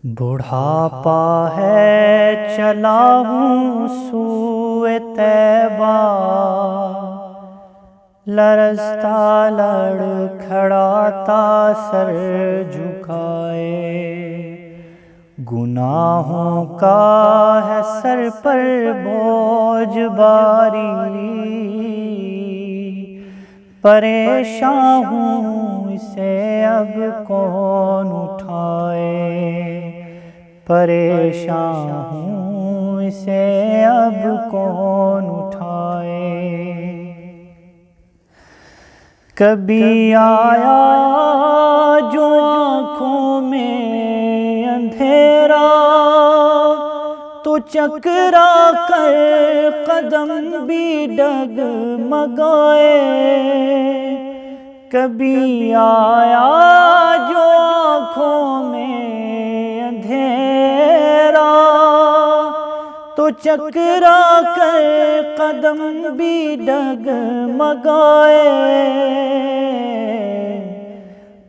بڑھاپا ہے چلا ہوں سوئے طیبہ، لرزتا لڑکھڑاتا سر جھکائے، گناہوں کا ہے سر پر بوجھ باری، پریشان ہوں اسے اب کون اٹھائے، پریشان ہوں اسے اب کون اٹھائے۔ کبھی آیا جو آنکھوں میں اندھیرا، تو چکرا کر قدم بھی ڈگمگائے، کبھی آیا جو آنکھوں میں اندھیرا، تو چکرا کر قدم بھی ڈگمگائے،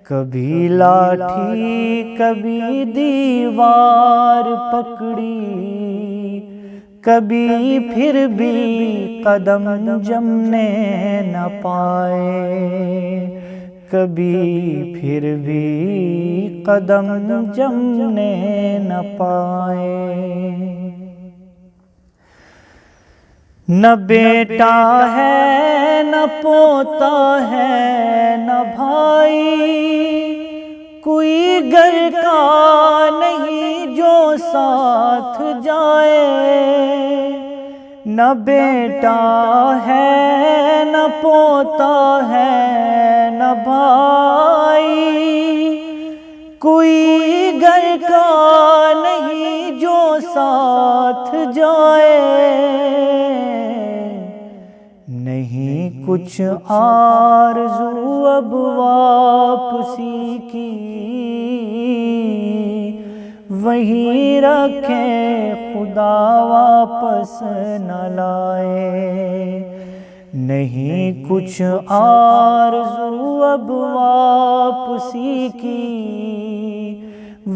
کبھی لاٹھی کبھی دیوار پکڑی، کبھی پھر بھی قدم جمنے نہ پائے، کبھی پھر بھی قدم جمنے نہ پائے۔ نہ بیٹا ہے نہ پوتا ہے نہ بھائی، کوئی گھر کا نہیں جو ساتھ جائے، نہ بیٹا ہے نہ پوتا ہے نہ بھائی، کوئی گھر کا نہیں جو ساتھ جائے، نہیں کچھ آرزو اب واپسی کی، وہیں رکھے خدا واپس نہ لائے، نہیں کچھ آرزو اب واپسی کی،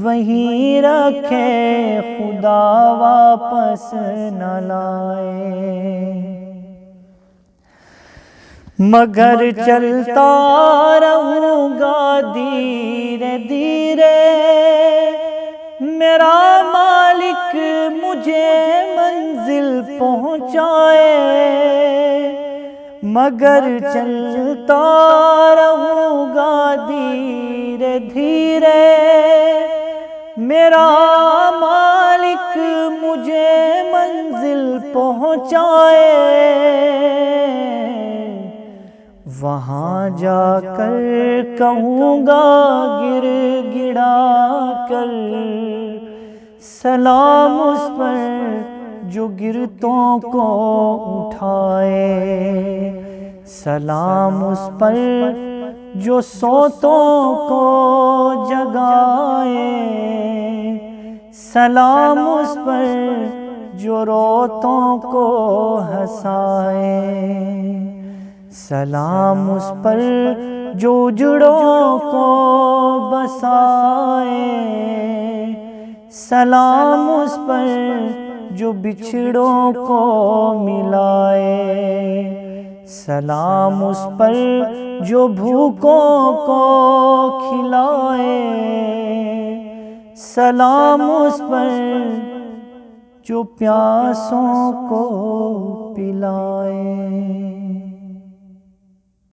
وہیں رکھے خدا واپس نہ لائے۔ مگر چلتا رہوں گا دھیرے دھیرے، میرا مالک مجھے منزل پہنچائے، مگر چلتا رہوں گا دھیرے دھیرے، میرا مالک مجھے منزل پہنچائے، وہاں جا کر کہوں گا گر گڑا کر، سلام اس پر جو گرتوں کو اٹھائے، سلام اس پر جو سوتوں کو جگائے، سلام اس پر جو روتوں کو ہنسائے، سلام اس پر جو اجڑوں کو بسائے، سلام اس پر جو بچھڑوں کو ملائے، سلام اس پر جو بھوکوں کو کھلائے، سلام اس پر جو پیاسوں کو پلائے۔